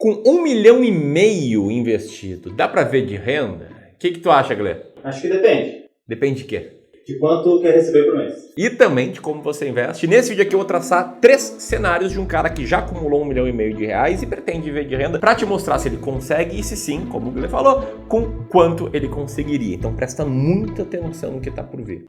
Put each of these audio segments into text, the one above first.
Com 1,5 milhão investido, dá para ver de renda? O que tu acha, Glê? Acho que depende. Depende de quê? De quanto quer receber por mês. E também de como você investe. Nesse vídeo aqui eu vou traçar 3 cenários de um cara que já acumulou 1,5 milhão de reais e pretende viver de renda para te mostrar se ele consegue e se sim, como o Glê falou, com quanto ele conseguiria. Então presta muita atenção no que tá por vir.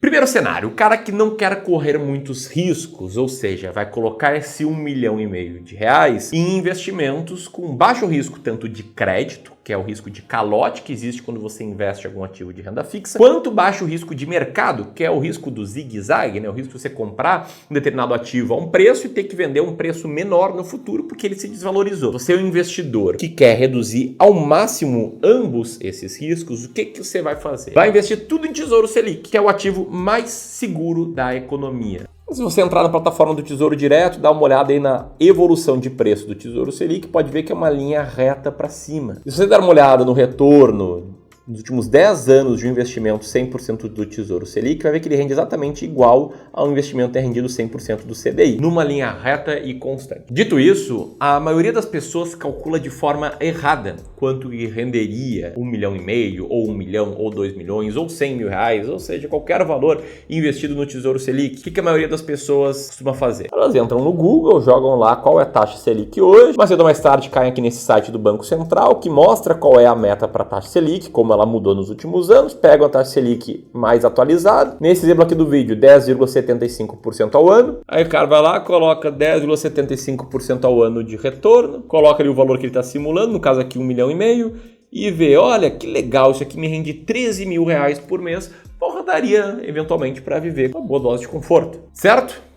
Primeiro cenário, o cara que não quer correr muitos riscos, ou seja, vai colocar esse 1,5 milhão de reais em investimentos com baixo risco, tanto de crédito, que é o risco de calote que existe quando você investe em algum ativo de renda fixa, quanto baixo risco de mercado, que é o risco do zigue-zague, né? O risco de você comprar um determinado ativo a um preço e ter que vender a um preço menor no futuro porque ele se desvalorizou. Você é um investidor que quer reduzir ao máximo ambos esses riscos, o que você vai fazer? Vai investir tudo em Tesouro Selic, que é o ativo mais seguro da economia. Se você entrar na plataforma do Tesouro Direto, dá uma olhada aí na evolução de preço do Tesouro Selic, pode ver que é uma linha reta para cima. E se você der uma olhada no retorno nos últimos 10 anos de um investimento 100% do Tesouro Selic, vai ver que ele rende exatamente igual ao investimento ter rendido 100% do CDI, numa linha reta e constante. Dito isso, a maioria das pessoas calcula de forma errada quanto renderia 1,5 milhão, ou 1 milhão, ou 2 milhões, ou 100 mil reais, ou seja, qualquer valor investido no Tesouro Selic. O que a maioria das pessoas costuma fazer? Elas entram no Google, jogam lá qual é a taxa Selic hoje, mas cedo ou mais tarde caem aqui nesse site do Banco Central, que mostra qual é a meta para a taxa Selic, como ela mudou nos últimos anos, pegam a taxa Selic mais atualizada. Nesse exemplo aqui do vídeo, 10,75% ao ano. Aí o cara vai lá, coloca 10,75% ao ano de retorno, coloca ali o valor que ele está simulando, no caso aqui 1,5 milhão, e vê, olha que legal, isso aqui me rende 13 mil reais por mês, porra, daria eventualmente para viver com uma boa dose de conforto, certo?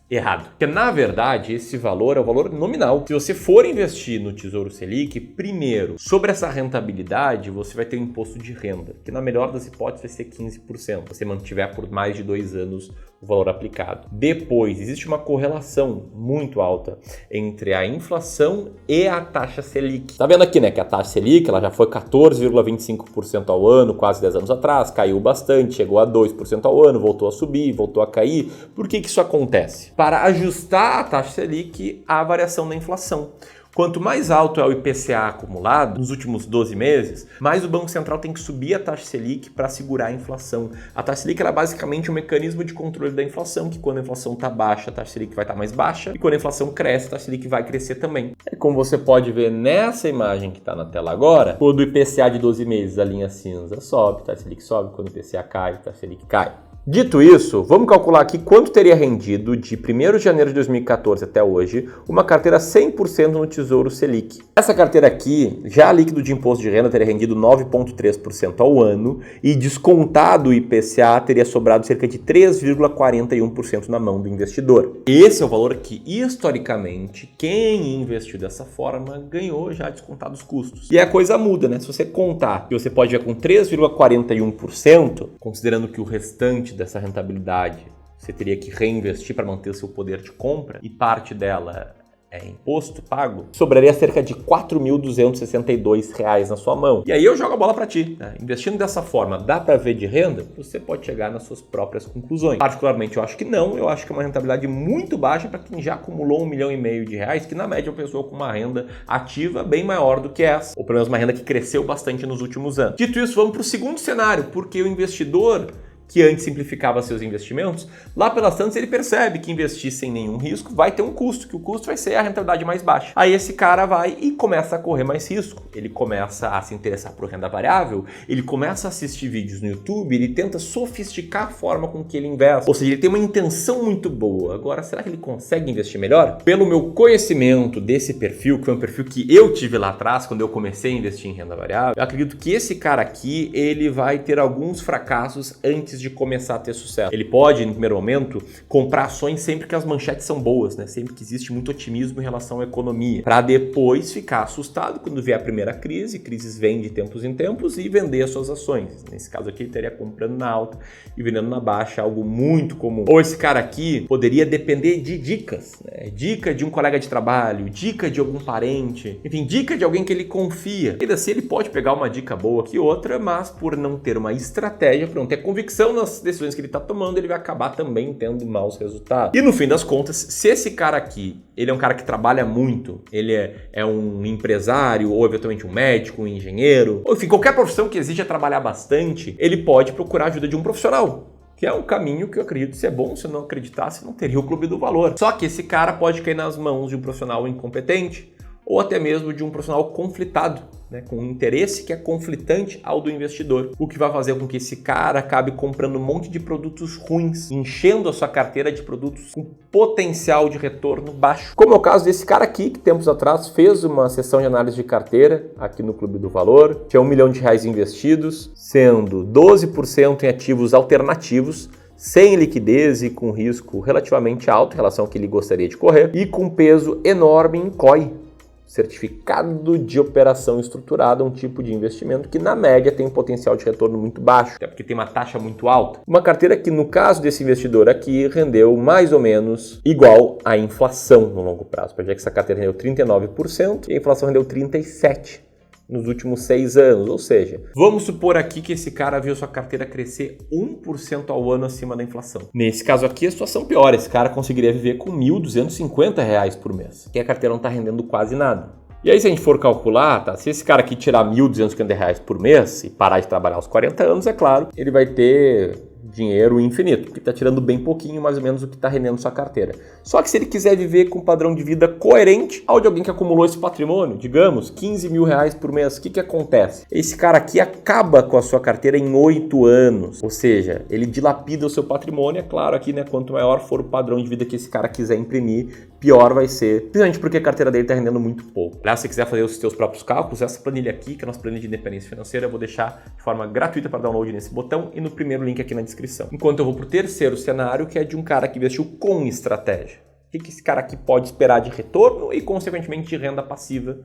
Errado. Porque, na verdade, esse valor é o valor nominal. Se você for investir no Tesouro Selic, primeiro, sobre essa rentabilidade, você vai ter um imposto de renda, que na melhor das hipóteses vai ser 15%, se você mantiver por mais de 2 anos o valor aplicado. Depois, existe uma correlação muito alta entre a inflação e a taxa Selic. Tá vendo aqui, né, que a taxa Selic ela já foi 14,25% ao ano, quase 10 anos atrás, caiu bastante, chegou a 2% ao ano, voltou a subir, voltou a cair. Por que isso acontece? Para ajustar a taxa Selic à variação da inflação. Quanto mais alto é o IPCA acumulado nos últimos 12 meses, mais o Banco Central tem que subir a taxa Selic para segurar a inflação. A taxa Selic é basicamente um mecanismo de controle da inflação, que quando a inflação está baixa, a taxa Selic vai estar mais baixa, e quando a inflação cresce, a taxa Selic vai crescer também. É como você pode ver nessa imagem que está na tela agora, quando o IPCA de 12 meses, a linha cinza sobe, a taxa Selic sobe, quando o IPCA cai, a taxa Selic cai. Dito isso, vamos calcular aqui quanto teria rendido de 1º de janeiro de 2014 até hoje uma carteira 100% no Tesouro Selic. Essa carteira aqui, já líquido de imposto de renda, teria rendido 9,3% ao ano e descontado o IPCA teria sobrado cerca de 3,41% na mão do investidor. Esse é o valor que, historicamente, quem investiu dessa forma ganhou já descontado os custos. E a coisa muda, né? Se você contar que você pode ver com 3,41%, considerando que o restante dessa rentabilidade você teria que reinvestir para manter o seu poder de compra e parte dela é imposto pago, sobraria cerca de R$ 4.262 na sua mão. E aí eu jogo a bola para ti, né? Investindo dessa forma, dá para ver de renda? Você pode chegar nas suas próprias conclusões. Particularmente eu acho que não, eu acho que é uma rentabilidade muito baixa para quem já acumulou 1,5 milhão de reais, que na média é uma pessoa com uma renda ativa bem maior do que essa, ou pelo menos uma renda que cresceu bastante nos últimos anos. Dito isso, vamos para o segundo cenário, porque o investidor que antes simplificava seus investimentos, lá pelas tantas ele percebe que investir sem nenhum risco vai ter um custo, que o custo vai ser a rentabilidade mais baixa. Aí esse cara vai e começa a correr mais risco, ele começa a se interessar por renda variável, ele começa a assistir vídeos no YouTube, ele tenta sofisticar a forma com que ele investe, ou seja, ele tem uma intenção muito boa. Agora, será que ele consegue investir melhor? Pelo meu conhecimento desse perfil, que foi um perfil que eu tive lá atrás, quando eu comecei a investir em renda variável, eu acredito que esse cara aqui, ele vai ter alguns fracassos antes de começar a ter sucesso. Ele pode, no primeiro momento, comprar ações sempre que as manchetes são boas, né? Sempre que existe muito otimismo em relação à economia, para depois ficar assustado quando vier a primeira crise, crises vêm de tempos em tempos, e vender as suas ações. Nesse caso aqui, ele estaria comprando na alta e vendendo na baixa, algo muito comum. Ou esse cara aqui poderia depender de dicas, né? Dica de um colega de trabalho, dica de algum parente, enfim, dica de alguém que ele confia. Ainda assim, ele pode pegar uma dica boa aqui, outra, mas por não ter uma estratégia, por não ter convicção emoção nas decisões que ele está tomando, ele vai acabar também tendo maus resultados. E no fim das contas, se esse cara aqui, ele é um cara que trabalha muito, ele é um empresário, ou eventualmente um médico, um engenheiro, ou enfim, qualquer profissão que exija trabalhar bastante, ele pode procurar a ajuda de um profissional. Que é um caminho que eu acredito ser bom. Se eu não acreditasse, não teria o Clube do Valor. Só que esse cara pode cair nas mãos de um profissional incompetente ou até mesmo de um profissional conflitado, né, com um interesse que é conflitante ao do investidor, o que vai fazer com que esse cara acabe comprando um monte de produtos ruins, enchendo a sua carteira de produtos com potencial de retorno baixo. Como é o caso desse cara aqui, que tempos atrás fez uma sessão de análise de carteira aqui no Clube do Valor, tinha R$1 milhão investidos, sendo 12% em ativos alternativos, sem liquidez e com risco relativamente alto em relação ao que ele gostaria de correr, e com peso enorme em COI, certificado de operação estruturada, um tipo de investimento que na média tem um potencial de retorno muito baixo, até porque tem uma taxa muito alta. Uma carteira que no caso desse investidor aqui rendeu mais ou menos igual à inflação no longo prazo. Para ver que essa carteira rendeu 39% e a inflação rendeu 37% nos últimos 6 anos, ou seja, vamos supor aqui que esse cara viu sua carteira crescer 1% ao ano acima da inflação. Nesse caso aqui, a situação pior, esse cara conseguiria viver com R$ 1.250 por mês, que a carteira não está rendendo quase nada. E aí se a gente for calcular, tá? Se esse cara aqui tirar R$ 1.250 por mês e parar de trabalhar aos 40 anos, é claro, ele vai ter dinheiro infinito, porque está tirando bem pouquinho, mais ou menos, o que está rendendo sua carteira. Só que se ele quiser viver com um padrão de vida coerente ao de alguém que acumulou esse patrimônio, digamos, R$15 mil por mês, o que acontece? Esse cara aqui acaba com a sua carteira em 8 anos, ou seja, ele dilapida o seu patrimônio, é claro aqui, né, quanto maior for o padrão de vida que esse cara quiser imprimir, pior vai ser, principalmente porque a carteira dele está rendendo muito pouco. Aliás, se você quiser fazer os seus próprios cálculos, essa planilha aqui, que é a nossa planilha de independência financeira, eu vou deixar de forma gratuita para download nesse botão e no primeiro link aqui na descrição. Enquanto eu vou para o terceiro cenário, que é de um cara que investiu com estratégia. O que esse cara aqui pode esperar de retorno e, consequentemente, de renda passiva,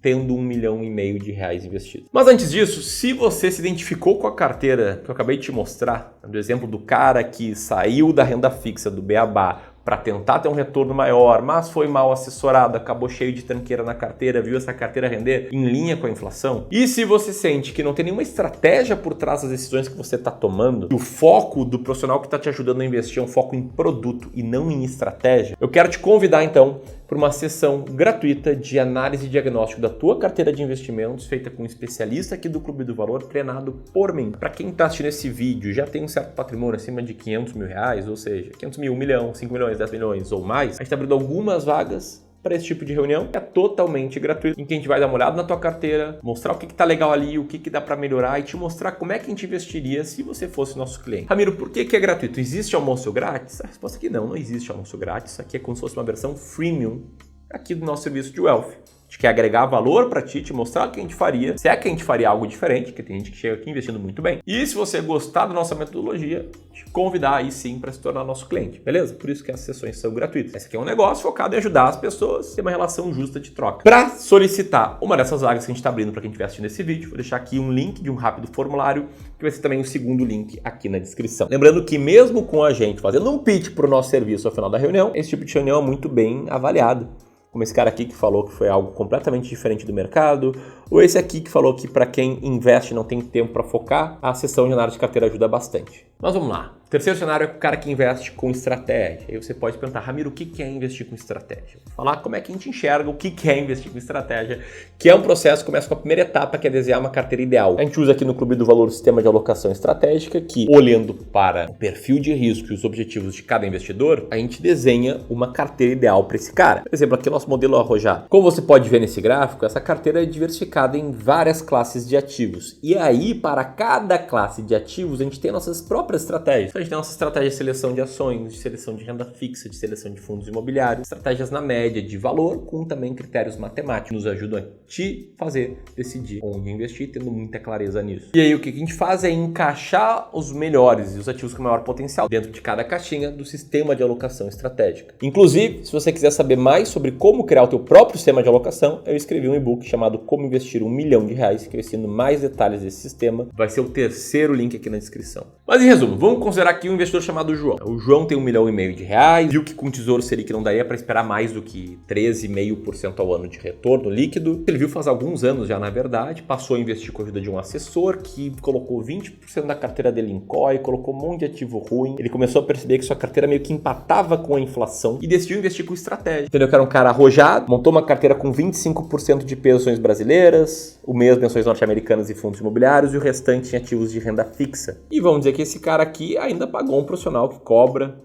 tendo R$1,5 milhão investido. Mas antes disso, se você se identificou com a carteira que eu acabei de te mostrar, do exemplo do cara que saiu da renda fixa, do Beabá, para tentar ter um retorno maior, mas foi mal assessorado, acabou cheio de tranqueira na carteira, viu essa carteira render em linha com a inflação. E se você sente que não tem nenhuma estratégia por trás das decisões que você está tomando, que o foco do profissional que está te ajudando a investir é um foco em produto e não em estratégia, eu quero te convidar então para uma sessão gratuita de análise e diagnóstico da tua carteira de investimentos, feita com um especialista aqui do Clube do Valor, treinado por mim. Para quem está assistindo esse vídeo, já tem um certo patrimônio acima de R$500 mil, ou seja, 500 mil, 1 milhão, 5 milhões, 10 milhões ou mais, a gente está abrindo algumas vagas para esse tipo de reunião, é totalmente gratuito, em que a gente vai dar uma olhada na tua carteira, mostrar o que está legal ali, o que dá para melhorar e te mostrar como é que a gente investiria se você fosse nosso cliente. Ramiro, por que é gratuito? Existe almoço grátis? A resposta é que não existe almoço grátis. Isso aqui é como se fosse uma versão freemium aqui do nosso serviço de Wealth. A gente quer agregar valor para ti, te mostrar o que a gente faria, se é que a gente faria algo diferente, porque tem gente que chega aqui investindo muito bem. E se você gostar da nossa metodologia, te convidar aí sim para se tornar nosso cliente, beleza? Por isso que as sessões são gratuitas. Esse aqui é um negócio focado em ajudar as pessoas a ter uma relação justa de troca. Para solicitar uma dessas vagas que a gente está abrindo para quem estiver assistindo esse vídeo, vou deixar aqui um link de um rápido formulário, que vai ser também o segundo link aqui na descrição. Lembrando que mesmo com a gente fazendo um pitch para o nosso serviço ao final da reunião, esse tipo de reunião é muito bem avaliado. Como esse cara aqui que falou que foi algo completamente diferente do mercado, ou esse aqui que falou que para quem investe e não tem tempo para focar, a sessão de análise de carteira ajuda bastante. Mas vamos lá. O terceiro cenário é o cara que investe com estratégia. Aí você pode perguntar, Ramiro, o que é investir com estratégia? Vou falar como é que a gente enxerga o que é investir com estratégia, que é um processo que começa com a primeira etapa, que é desenhar uma carteira ideal. A gente usa aqui no Clube do Valor o sistema de alocação estratégica, que olhando para o perfil de risco e os objetivos de cada investidor, a gente desenha uma carteira ideal para esse cara. Por exemplo, aqui é o nosso modelo arrojado. Como você pode ver nesse gráfico, essa carteira é diversificada em várias classes de ativos. E aí, para cada classe de ativos, a gente tem nossas próprias estratégias. Então, a gente tem nossa estratégia de seleção de ações, de seleção de renda fixa, de seleção de fundos imobiliários, estratégias na média de valor, com também critérios matemáticos que nos ajudam a te fazer decidir onde investir, tendo muita clareza nisso. E aí, o que a gente faz é encaixar os melhores e os ativos com maior potencial dentro de cada caixinha do sistema de alocação estratégica. Inclusive, se você quiser saber mais sobre como criar o teu próprio sistema de alocação, eu escrevi um e-book chamado Como Investir R$1 milhão, que eu ensino mais detalhes desse sistema. Vai ser o terceiro link aqui na descrição. Mas em resumo, vamos considerar aqui um investidor chamado João. O João tem R$1,5 milhão, viu que com o Tesouro Selic não daria para esperar mais do que 13,5% ao ano de retorno líquido. Ele viu faz alguns anos já, na verdade, passou a investir com a ajuda de um assessor que colocou 20% da carteira dele em COI, colocou um monte de ativo ruim. Ele começou a perceber que sua carteira meio que empatava com a inflação e decidiu investir com estratégia. Entendeu que era um cara arrojado, montou uma carteira com 25% de ações brasileiras, o mesmo em ações norte-americanas e fundos imobiliários e o restante em ativos de renda fixa. E vamos dizer que esse cara aqui ainda pagou um profissional que cobra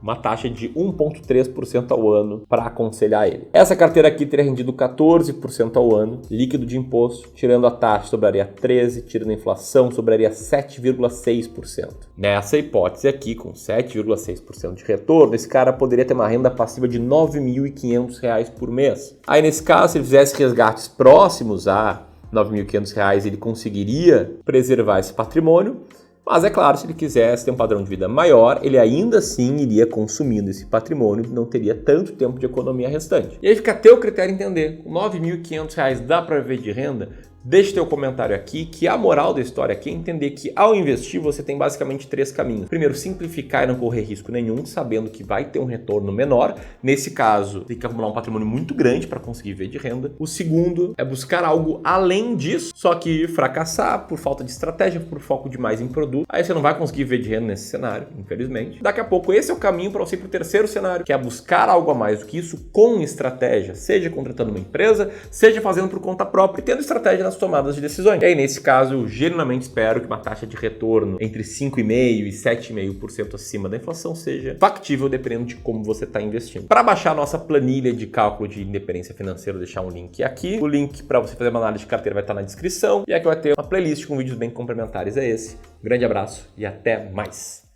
uma taxa de 1,3% ao ano para aconselhar ele. Essa carteira aqui teria rendido 14% ao ano, líquido de imposto, tirando a taxa sobraria 13%, tirando a inflação sobraria 7,6%. Nessa hipótese aqui, com 7,6% de retorno, esse cara poderia ter uma renda passiva de R$ 9.500 por mês. Aí nesse caso, se ele fizesse resgates próximos a R$ 9.500, ele conseguiria preservar esse patrimônio. Mas é claro, se ele quisesse ter um padrão de vida maior, ele ainda assim iria consumindo esse patrimônio, não teria tanto tempo de economia restante. E aí fica a teu critério entender, com R$ 9.500 dá para viver de renda? Deixe teu comentário aqui, que a moral da história aqui é entender que ao investir você tem basicamente 3 caminhos. Primeiro, simplificar e não correr risco nenhum, sabendo que vai ter um retorno menor. Nesse caso, tem que acumular um patrimônio muito grande para conseguir viver de renda. O segundo é buscar algo além disso, só que fracassar por falta de estratégia, por foco demais em produto. Aí você não vai conseguir viver de renda nesse cenário, infelizmente. Daqui a pouco esse é o caminho para você ir para o terceiro cenário, que é buscar algo a mais do que isso com estratégia, seja contratando uma empresa, seja fazendo por conta própria e tendo estratégia nas tomadas de decisões. E aí, nesse caso, eu genuinamente espero que uma taxa de retorno entre 5,5% e 7,5% acima da inflação seja factível dependendo de como você está investindo. Para baixar a nossa planilha de cálculo de independência financeira, vou deixar um link aqui. O link para você fazer uma análise de carteira vai estar na descrição. E aqui vai ter uma playlist com vídeos bem complementares a esse. Um grande abraço e até mais!